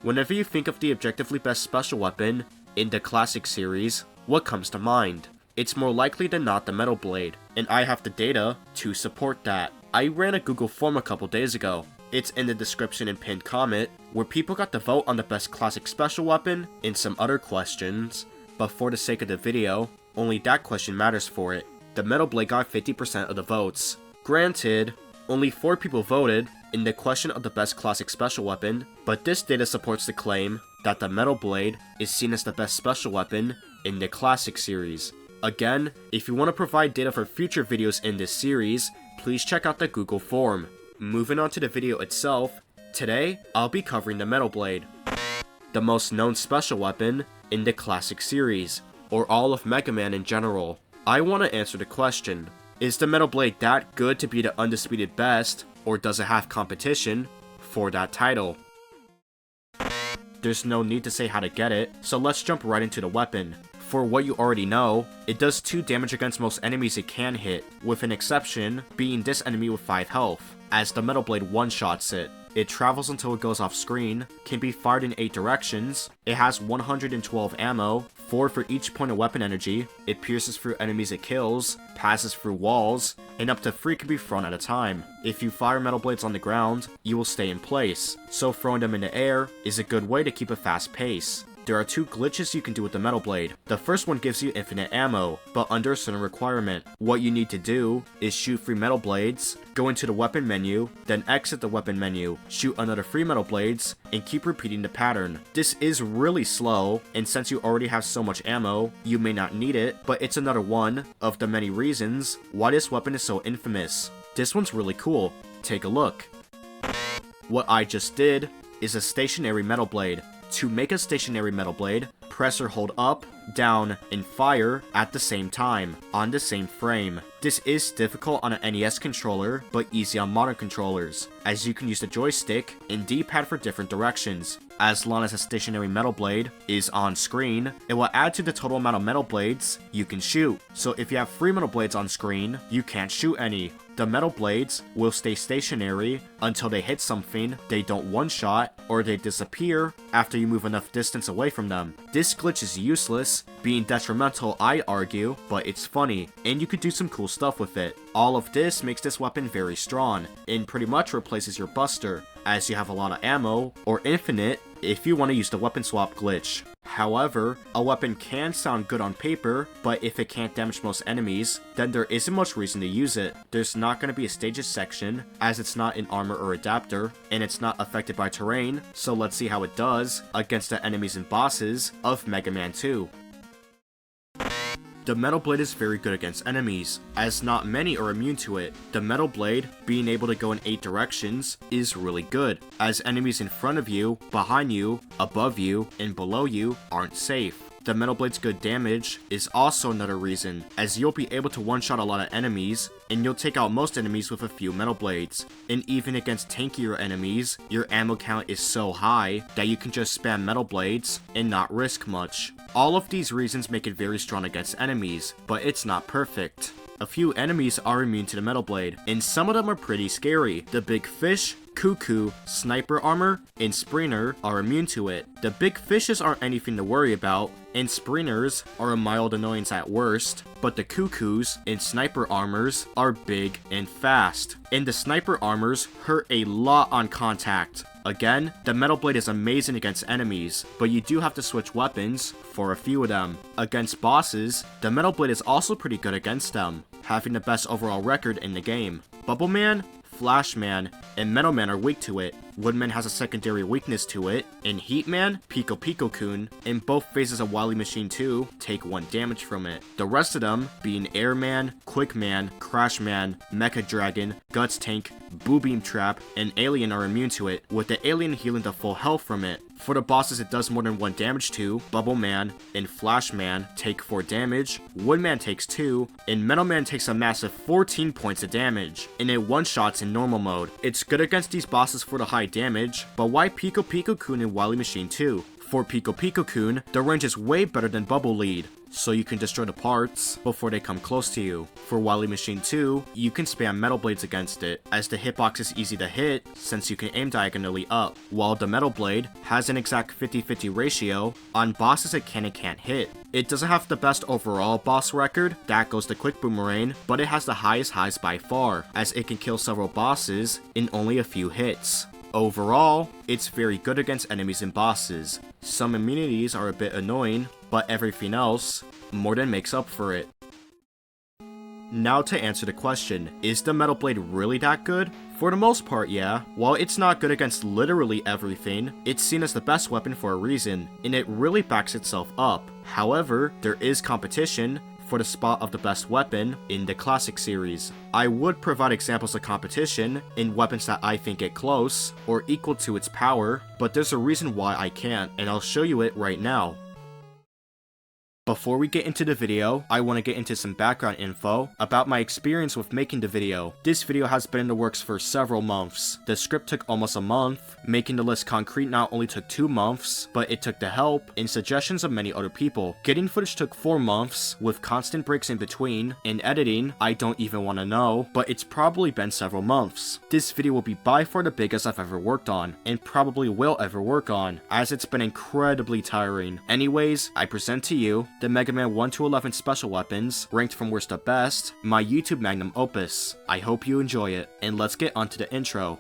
Whenever you think of the objectively best special weapon in the classic series, what comes to mind? It's more likely than not the Metal Blade, and I have the data to support that. I ran a Google form a couple days ago. It's in the description and pinned comment, where people got to vote on the best classic special weapon and some other questions, but for the sake of the video, only that question matters for it. The Metal Blade got 50% of the votes. Granted, only 4 people voted in the question of the best classic special weapon, but this data supports the claim that the Metal Blade is seen as the best special weapon in the classic series. Again, if you want to provide data for future videos in this series, please check out the Google form. Moving on to the video itself, today I'll be covering the Metal Blade, the most known special weapon in the classic series, or all of Mega Man in general. I want to answer the question, is the Metal Blade that good to be the undisputed best, or does it have competition for that title? There's no need to say how to get it, so let's jump right into the weapon. For what you already know, it does 2 damage against most enemies it can hit, with an exception being this enemy with 5 health, as the Metal Blade one-shots it. It travels until it goes off screen, can be fired in 8 directions, it has 112 ammo, 4 for each point of weapon energy, it pierces through enemies it kills, passes through walls, and up to 3 can be thrown at a time. If you fire Metal Blades on the ground, you will stay in place, so throwing them in the air is a good way to keep a fast pace. There are 2 glitches you can do with the Metal Blade. The first one gives you infinite ammo, but under a certain requirement. What you need to do is shoot 3 Metal Blades, go into the weapon menu, then exit the weapon menu, shoot another 3 Metal Blades, and keep repeating the pattern. This is really slow, and since you already have so much ammo, you may not need it, but it's another one of the many reasons why this weapon is so infamous. This one's really cool. Take a look. What I just did is a stationary Metal Blade. To make a stationary Metal Blade, press or hold up, down, and fire at the same time, on the same frame. This is difficult on an NES controller, but easy on modern controllers, as you can use the joystick and D-pad for different directions. As long as a stationary Metal Blade is on screen, it will add to the total amount of Metal Blades you can shoot. So if you have 3 Metal Blades on screen, you can't shoot any. The Metal Blades will stay stationary until they hit something, they don't one-shot, or they disappear after you move enough distance away from them. This glitch is useless, being detrimental I'd argue, but it's funny, and you could do some cool stuff with it. All of this makes this weapon very strong, and pretty much replaces your Buster, as you have a lot of ammo, or infinite, if you want to use the weapon swap glitch. However, a weapon can sound good on paper, but if it can't damage most enemies, then there isn't much reason to use it. There's not going to be a stages section, as it's not an armor or adapter, and it's not affected by terrain, so let's see how it does against the enemies and bosses of Mega Man 2. The Metal Blade is very good against enemies, as not many are immune to it. The Metal Blade, being able to go in 8 directions, is really good, as enemies in front of you, behind you, above you, and below you aren't safe. The Metal Blade's good damage is also another reason, as you'll be able to one-shot a lot of enemies, and you'll take out most enemies with a few Metal Blades. And even against tankier enemies, your ammo count is so high that you can just spam Metal Blades and not risk much. All of these reasons make it very strong against enemies, but it's not perfect. A few enemies are immune to the Metal Blade, and some of them are pretty scary. The Big Fish, Cuckoo, Sniper Armor, and Springer are immune to it. The Big Fishes aren't anything to worry about, and Springers are a mild annoyance at worst, but the Cuckoos and Sniper Armors are big and fast. And the Sniper Armors hurt a lot on contact. Again, the Metal Blade is amazing against enemies, but you do have to switch weapons for a few of them. Against bosses, the Metal Blade is also pretty good against them, having the best overall record in the game. Bubble Man, Flash Man, and Metal Man are weak to it. Woodman has a secondary weakness to it, and Heat Man, Pico Pico Kun, in both phases of Wily Machine 2 take 1 damage from it. The rest of them, being Airman, Quick Man, Crash Man, Mecha Dragon, Guts Tank, Boo Beam Trap, and Alien are immune to it, with the Alien healing to full health from it. For the bosses it does more than 1 damage to, Bubble Man and Flash Man take 4 damage, Woodman takes 2, and Metal Man takes a massive 14 points of damage, and it one-shots in normal mode. It's good against these bosses for the high damage, but why Pico Pico Kun in Wily Machine 2? For Pico Pico-kun, the range is way better than Bubble Lead, so you can destroy the parts before they come close to you. For Wily Machine 2, you can spam Metal Blades against it, as the hitbox is easy to hit since you can aim diagonally up, while the Metal Blade has an exact 50-50 ratio on bosses it can and can't hit. It doesn't have the best overall boss record, that goes to Quick Boomerang, but it has the highest highs by far, as it can kill several bosses in only a few hits. Overall, it's very good against enemies and bosses. Some immunities are a bit annoying, but everything else more than makes up for it. Now to answer the question, is the Metal Blade really that good? For the most part, yeah. While it's not good against literally everything, it's seen as the best weapon for a reason, and it really backs itself up. However, there is competition for the spot of the best weapon in the classic series. I would provide examples of competition in weapons that I think get close or equal to its power, but there's a reason why I can't, and I'll show you it right now. Before we get into the video, I want to get into some background info about my experience with making the video. This video has been in the works for several months. The script took almost a month, making the list concrete not only took 2 months, but it took the help and suggestions of many other people. Getting footage took 4 months, with constant breaks in between, and editing, I don't even want to know, but it's probably been several months. This video will be by far the biggest I've ever worked on, and probably will ever work on, as it's been incredibly tiring. Anyways, I present to you the Mega Man 1 to 11 special weapons, ranked from worst to best, my YouTube magnum opus. I hope you enjoy it, and let's get onto the intro.